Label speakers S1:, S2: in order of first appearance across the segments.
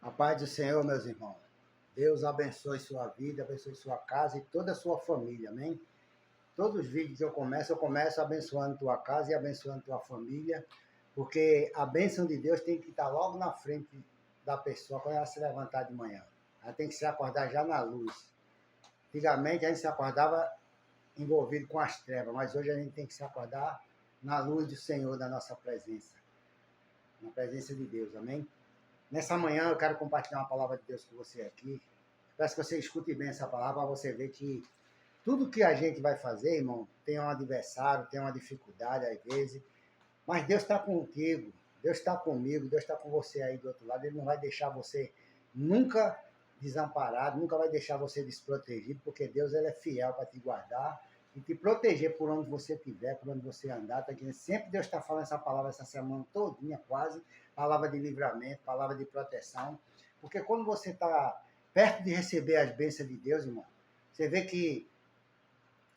S1: A paz do Senhor, meus irmãos. Deus abençoe sua vida, abençoe sua casa e toda a sua família, amém? Todos os vídeos que eu começo abençoando tua casa e abençoando tua família, porque a bênção de Deus tem que estar logo na frente da pessoa quando ela se levantar de manhã. Ela tem que se acordar já na luz. Antigamente a gente se acordava envolvido com as trevas, mas hoje a gente tem que se acordar na luz do Senhor, da nossa presença, na presença de Deus, amém? Nessa manhã eu quero compartilhar uma palavra de Deus com você aqui. Peço que você escute bem essa palavra para você ver que tudo que a gente vai fazer, irmão, tem um adversário, tem uma dificuldade às vezes, mas Deus está contigo, Deus está comigo, Deus está com você aí do outro lado. Ele não vai deixar você nunca desamparado, nunca vai deixar você desprotegido, porque Deus ele é fiel para te guardar e te proteger por onde você estiver, por onde você andar. Tá aqui. Sempre Deus está falando essa palavra essa semana todinha quase, palavra de livramento, palavra de proteção, porque quando você está perto de receber as bênçãos de Deus, irmão, você vê que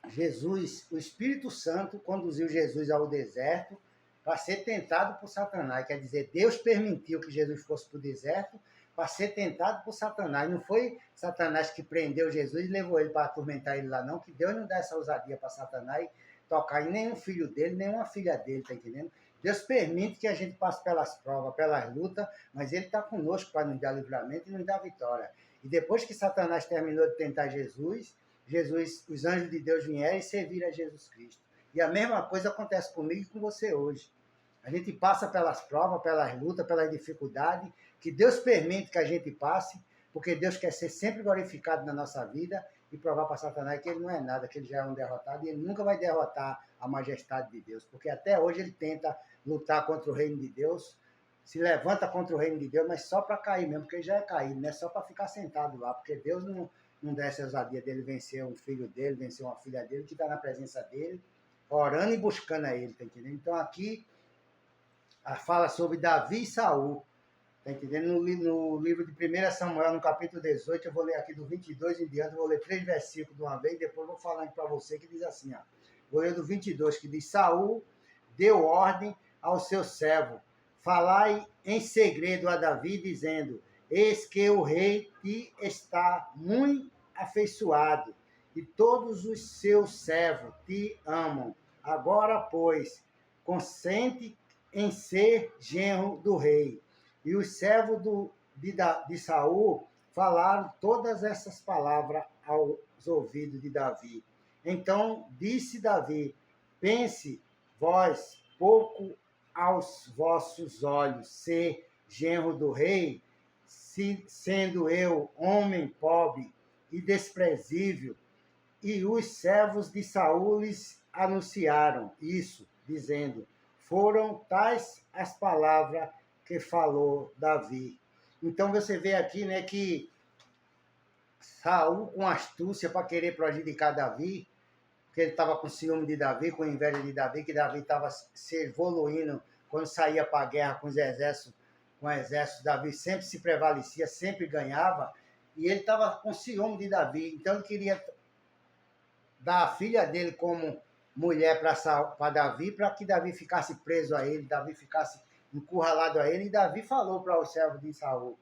S1: Jesus, o Espírito Santo, conduziu Jesus ao deserto para ser tentado por Satanás. Quer dizer, Deus permitiu que Jesus fosse para o deserto para ser tentado por Satanás. Não foi Satanás que prendeu Jesus e levou ele para atormentar ele lá, não. Que Deus não dá essa ousadia para Satanás tocar em nenhum filho dele, nenhuma filha dele, tá entendendo? Deus permite que a gente passe pelas provas, pelas lutas, mas ele está conosco para nos dar livramento e nos dar vitória. E depois que Satanás terminou de tentar Jesus, os anjos de Deus vieram e serviram a Jesus Cristo. E a mesma coisa acontece comigo e com você hoje. A gente passa pelas provas, pelas lutas, pelas dificuldades, que Deus permite que a gente passe, porque Deus quer ser sempre glorificado na nossa vida e provar para Satanás que ele não é nada, que ele já é um derrotado e ele nunca vai derrotar a majestade de Deus, porque até hoje ele tenta lutar contra o reino de Deus, se levanta contra o reino de Deus, mas só para cair mesmo, porque ele já é caído, não é só para ficar sentado lá, porque Deus não dá essa ousadia dele vencer um filho dele, vencer uma filha dele, que está na presença dele, orando e buscando a ele, tá entendendo? Então aqui fala sobre Davi e Saul, tá entendendo? No livro de 1 Samuel, no capítulo 18, eu vou ler aqui do 22 em diante, eu vou ler 3 versículos de uma vez, depois vou falar para você que diz assim, ó. Vou ler do 22, que diz: Saul deu ordem ao seu servo: falai em segredo a Davi, dizendo: eis que o rei te está muito afeiçoado, e todos os seus servos te amam. Agora, pois, consente em ser genro do rei. E os servos de Saul falaram todas essas palavras aos ouvidos de Davi. Então disse Davi: pense vós pouco aos vossos olhos ser genro do rei, sendo eu homem pobre e desprezível. E os servos de Saul lhes anunciaram isso, dizendo: foram tais as palavras que falou Davi. Então você vê aqui, né, que Saul, com astúcia para querer prejudicar Davi, porque ele estava com ciúme de Davi, com inveja de Davi, que Davi estava se evoluindo quando saía para a guerra com os exércitos, Davi sempre se prevalecia, sempre ganhava, e ele estava com ciúme de Davi, então ele queria dar a filha dele como mulher para Davi, para que Davi ficasse preso a ele, Davi ficasse encurralado a ele, e Davi falou para o servo de Saul,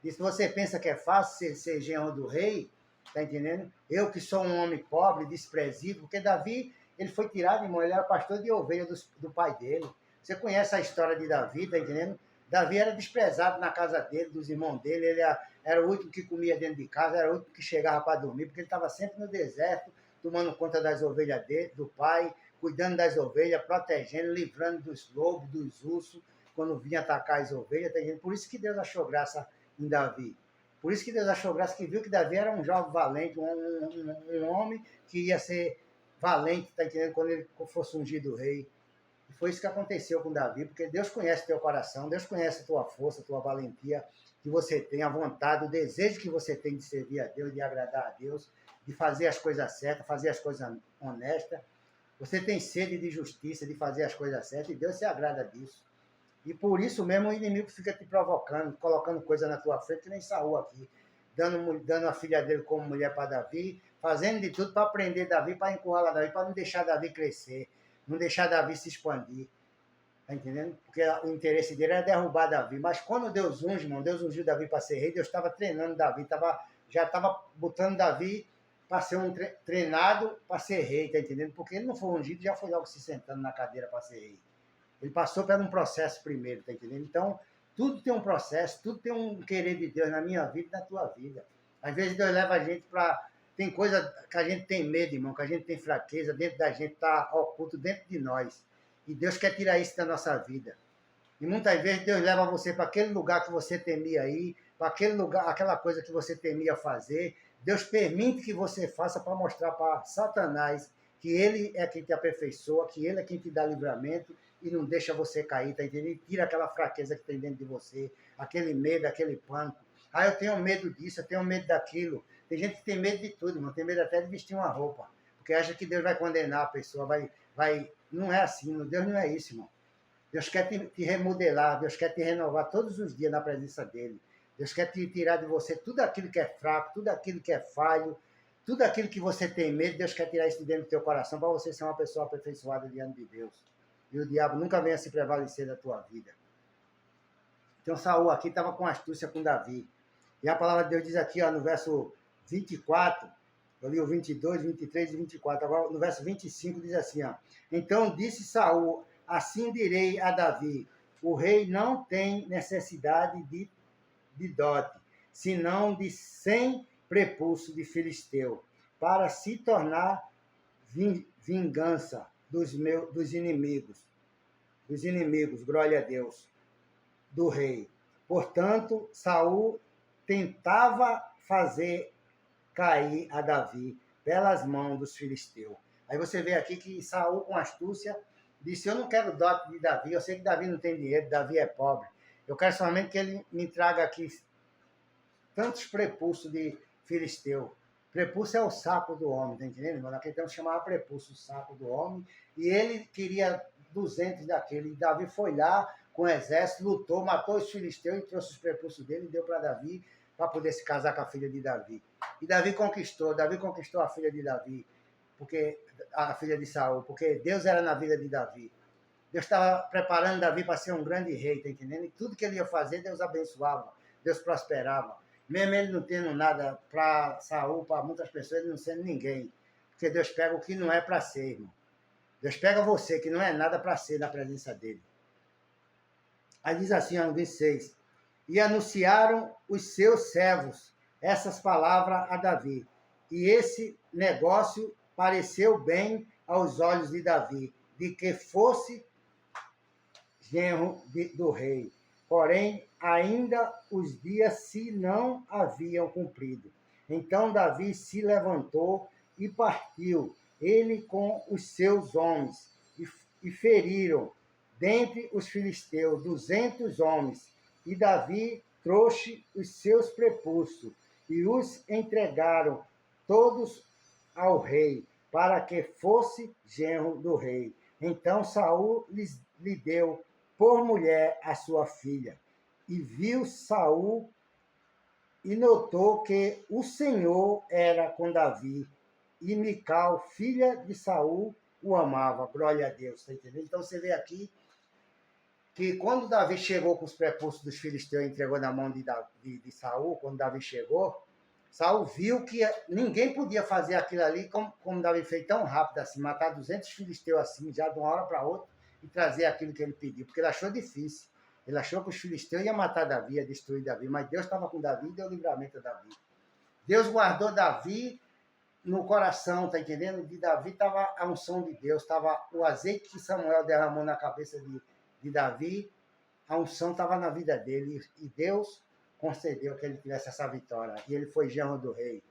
S1: disse: você pensa que é fácil ser genro do rei? Tá entendendo? Eu que sou um homem pobre, desprezível, porque Davi, ele foi tirado, irmão, ele era pastor de ovelha do pai dele. Você conhece a história de Davi, tá entendendo? Davi era desprezado na casa dele, dos irmãos dele, ele era o último que comia dentro de casa, era o último que chegava para dormir, porque ele estava sempre no deserto, tomando conta das ovelhas dele, do pai, cuidando das ovelhas, protegendo, livrando dos lobos, dos ursos, quando vinha atacar as ovelhas, tá entendendo? Por isso que Deus achou graça em Davi. Por isso que Deus achou graça, que viu que Davi era um jovem valente, um homem que ia ser valente, tá entendendo? Quando ele fosse ungido rei. E foi isso que aconteceu com Davi, porque Deus conhece teu coração, Deus conhece a tua força, a tua valentia, que você tem, a vontade, o desejo que você tem de servir a Deus, de agradar a Deus, de fazer as coisas certas, fazer as coisas honestas. Você tem sede de justiça, de fazer as coisas certas, e Deus se agrada disso. E por isso mesmo o inimigo fica te provocando, colocando coisa na tua frente, que nem Saul aqui, dando a filha dele como mulher para Davi, fazendo de tudo para prender Davi, para encurralar Davi, para não deixar Davi crescer, não deixar Davi se expandir. Tá entendendo? Porque o interesse dele era derrubar Davi. Mas quando Deus unge, irmão, Deus ungiu Davi para ser rei, Deus estava treinando Davi, já estava botando Davi para ser treinado para ser rei, tá entendendo? Porque ele não foi ungido, já foi logo se sentando na cadeira para ser rei. Ele passou por um processo primeiro, tá entendendo? Então, tudo tem um processo, tudo tem um querer de Deus na minha vida e na tua vida. Às vezes Deus leva a gente para... Tem coisa que a gente tem medo, irmão, que a gente tem fraqueza, dentro da gente está oculto dentro de nós. E Deus quer tirar isso da nossa vida. E muitas vezes Deus leva você para aquele lugar que você temia ir, para aquele lugar, aquela coisa que você temia fazer. Deus permite que você faça para mostrar para Satanás que ele é quem te aperfeiçoa, que ele é quem te dá livramento e não deixa você cair, tá entendendo? E tira aquela fraqueza que tem dentro de você, aquele medo, aquele pânico. Ah, eu tenho medo disso, eu tenho medo daquilo. Tem gente que tem medo de tudo, irmão. Tem medo até de vestir uma roupa, porque acha que Deus vai condenar a pessoa, vai... Não é assim, Deus não é isso, irmão. Deus quer te remodelar, Deus quer te renovar todos os dias na presença dele. Deus quer te tirar de você tudo aquilo que é fraco, tudo aquilo que é falho, tudo aquilo que você tem medo, Deus quer tirar isso de dentro do teu coração para você ser uma pessoa aperfeiçoada diante de Deus. E o diabo nunca venha se prevalecer da tua vida. Então Saul aqui estava com astúcia com Davi. E a palavra de Deus diz aqui, ó, no verso 24, eu li o 22, 23 e 24. Agora, no verso 25, diz assim, ó. Então disse Saul, assim direi a Davi, o rei não tem necessidade de dote, senão de 100 prepulsos de filisteu, para se tornar vingança dos inimigos, glória a Deus, do rei. Portanto, Saul tentava fazer cair a Davi pelas mãos dos filisteus. Aí você vê aqui que Saul, com astúcia, disse, eu não quero dote de Davi, eu sei que Davi não tem dinheiro, Davi é pobre. Eu quero somente que ele me traga aqui tantos prepulsos de filisteu. Prepulso é o saco do homem, tá entendendo? Naquele tempo chamava prepulso, o saco do homem, e ele queria 200 daquele. E Davi foi lá com o exército, lutou, matou os filisteus e trouxe os prepulsos dele e deu para Davi, para poder se casar com a filha de Davi. E Davi conquistou a filha de Davi, porque a filha de Saul, porque Deus era na vida de Davi. Deus estava preparando Davi para ser um grande rei, tá entendendo? E tudo que ele ia fazer, Deus abençoava, Deus prosperava. Mesmo ele não tendo nada para Saul, para muitas pessoas, ele não sendo ninguém. Porque Deus pega o que não é para ser, irmão. Deus pega você, que não é nada para ser na presença dele. Aí diz assim, no 26, e anunciaram os seus servos essas palavras a Davi. E esse negócio pareceu bem aos olhos de Davi, de que fosse genro do rei. Porém, ainda os dias se não haviam cumprido. Então Davi se levantou e partiu, ele com os seus homens, e feriram dentre os filisteus 200 homens. E Davi trouxe os seus prepulsos e os entregaram todos ao rei, para que fosse genro do rei. Então Saul lhe deu por mulher a sua filha. E viu Saul e notou que o Senhor era com Davi. E Mical, filha de Saul, o amava. Glória a Deus, tá entendendo? Então você vê aqui que quando Davi chegou com os prepulsos dos filisteus e entregou na mão de Saul, quando Davi chegou, Saul viu que ninguém podia fazer aquilo ali como Davi fez tão rápido assim, matar 200 filisteus assim, já de uma hora para outra, e trazer aquilo que ele pediu, porque ele achou difícil. Ele achou que os filisteus iam matar Davi, ia destruir Davi, mas Deus estava com Davi e deu livramento a Davi. Deus guardou Davi no coração, tá entendendo? De Davi estava a unção de Deus, estava o azeite que Samuel derramou na cabeça de Davi, a unção estava na vida dele, e Deus concedeu que ele tivesse essa vitória, e ele foi genro do rei.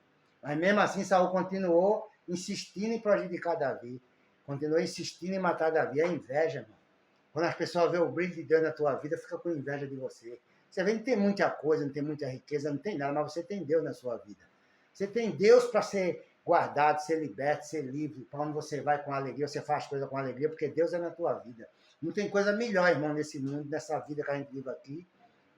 S1: Mas mesmo assim, Saul continuou insistindo em prejudicar Davi, continuou insistindo em matar Davi. É inveja, mano. Quando as pessoas veem o brilho de Deus na tua vida, fica com inveja de você. Você vê, não tem muita coisa, não tem muita riqueza, não tem nada, mas você tem Deus na sua vida. Você tem Deus para ser guardado, ser liberto, ser livre, para onde você vai com alegria, você faz coisa com alegria, porque Deus é na tua vida. Não tem coisa melhor, irmão, nesse mundo, nessa vida que a gente vive aqui,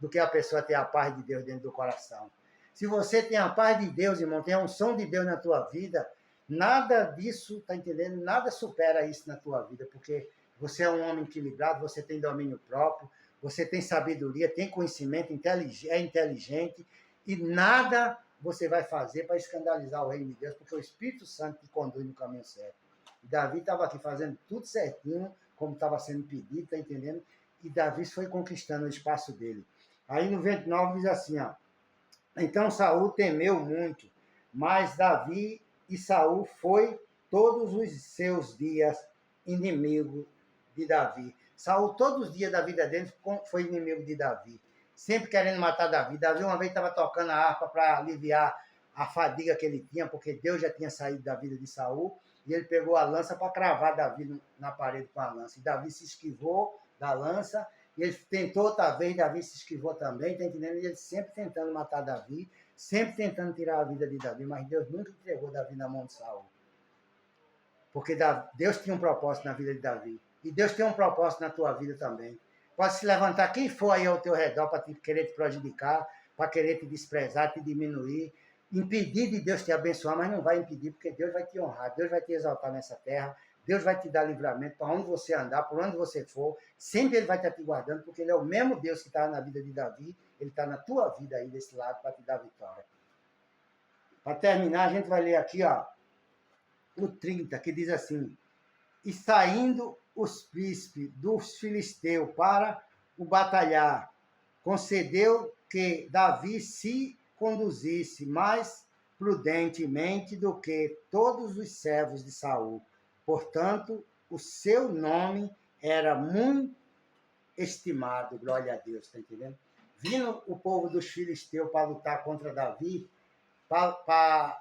S1: do que a pessoa ter a paz de Deus dentro do coração. Se você tem a paz de Deus, irmão, tem a unção de Deus na tua vida, nada disso, tá entendendo? Nada supera isso na tua vida, porque Você é um homem equilibrado, você tem domínio próprio, você tem sabedoria, tem conhecimento, é inteligente, e nada você vai fazer para escandalizar o reino de Deus, porque o Espírito Santo te conduz no caminho certo. E Davi estava aqui fazendo tudo certinho, como estava sendo pedido, está entendendo? E Davi foi conquistando o espaço dele. Aí no 29 diz assim, ó, então Saul temeu muito, mas Davi e Saul foi todos os seus dias inimigo de Davi. Saul, todos os dias da vida dele, foi inimigo de Davi. Sempre querendo matar Davi. Davi uma vez estava tocando a harpa para aliviar a fadiga que ele tinha, porque Deus já tinha saído da vida de Saul, e ele pegou a lança para cravar Davi na parede com a lança. E Davi se esquivou da lança, e ele tentou outra vez, Davi se esquivou também, tá entendendo? E ele sempre tentando matar Davi, sempre tentando tirar a vida de Davi, mas Deus nunca entregou Davi na mão de Saul. Porque Deus tinha um propósito na vida de Davi. E Deus tem um propósito na tua vida também. Pode se levantar quem for aí ao teu redor para querer te prejudicar, para querer te desprezar, te diminuir, impedir de Deus te abençoar, mas não vai impedir, porque Deus vai te honrar, Deus vai te exaltar nessa terra, Deus vai te dar livramento para onde você andar, por onde você for, sempre Ele vai estar te guardando, porque Ele é o mesmo Deus que está na vida de Davi, Ele está na tua vida aí desse lado para te dar vitória. Para terminar, a gente vai ler aqui, ó, o 30, que diz assim, e saindo os príncipes dos filisteus para o batalhar, concedeu que Davi se conduzisse mais prudentemente do que todos os servos de Saul. Portanto, o seu nome era muito estimado, glória a Deus, está entendendo? Vindo o povo dos filisteus para lutar contra Davi, para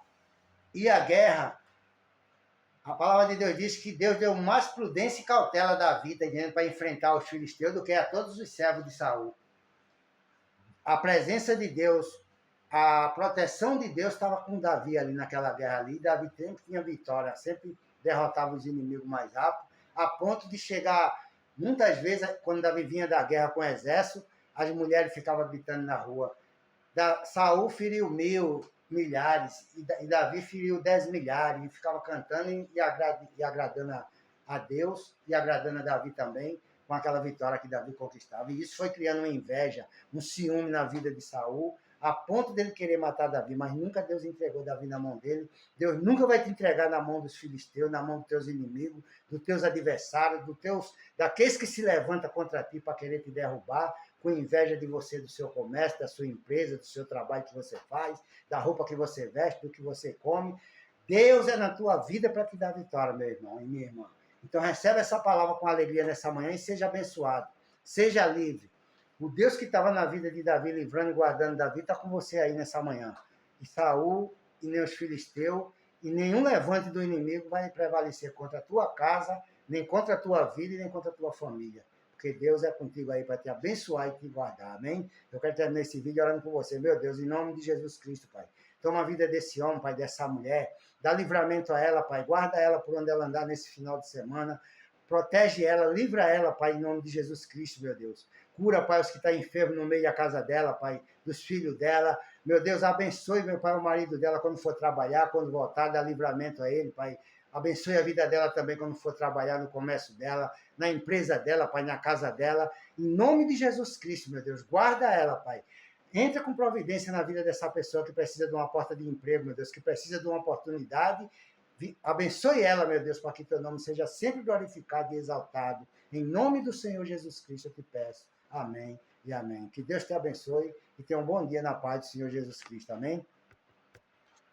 S1: ir à guerra, a palavra de Deus diz que Deus deu mais prudência e cautela a Davi, tá entendendo, para enfrentar os filisteus do que a todos os servos de Saul. A presença de Deus, a proteção de Deus estava com Davi ali naquela guerra ali. Davi sempre tinha vitória, sempre derrotava os inimigos mais rápido, a ponto de chegar, muitas vezes, quando Davi vinha da guerra com o exército, as mulheres ficavam gritando na rua. Saul feriu milhares, e Davi feriu 10 milhares, e ficava cantando e agradando a Deus, e agradando a Davi também, com aquela vitória que Davi conquistava. E isso foi criando uma inveja, um ciúme na vida de Saul, a ponto dele querer matar Davi, mas nunca Deus entregou Davi na mão dele. Deus nunca vai te entregar na mão dos filisteus, na mão dos teus inimigos, dos teus adversários, daqueles que se levantam contra ti para querer te derrubar, com inveja de você, do seu comércio, da sua empresa, do seu trabalho que você faz, da roupa que você veste, do que você come. Deus é na tua vida para te dar vitória, meu irmão e minha irmã. Então recebe essa palavra com alegria nessa manhã e seja abençoado. Seja livre. O Deus que estava na vida de Davi, livrando e guardando Davi, está com você aí nessa manhã. E Saul, e nem os filisteus, e nenhum levante do inimigo vai prevalecer contra a tua casa, nem contra a tua vida e nem contra a tua família. Porque Deus é contigo aí para te abençoar e te guardar, amém? Eu quero terminar esse vídeo orando por você. Meu Deus, em nome de Jesus Cristo, Pai. Toma a vida desse homem, Pai, dessa mulher. Dá livramento a ela, Pai. Guarda ela por onde ela andar nesse final de semana. Protege ela, livra ela, Pai, em nome de Jesus Cristo, meu Deus. Cura, Pai, os que estão enfermos no meio da casa dela, Pai, dos filhos dela. Meu Deus, abençoe, meu Pai, o marido dela quando for trabalhar, quando voltar, dá livramento a ele, Pai. Abençoe a vida dela também quando for trabalhar no comércio dela, na empresa dela, Pai, na casa dela. Em nome de Jesus Cristo, meu Deus, guarda ela, Pai. Entra com providência na vida dessa pessoa que precisa de uma porta de emprego, meu Deus, que precisa de uma oportunidade. Abençoe ela, meu Deus, para que teu nome seja sempre glorificado e exaltado. Em nome do Senhor Jesus Cristo eu te peço. Amém e amém. Que Deus te abençoe e tenha um bom dia na paz do Senhor Jesus Cristo. Amém?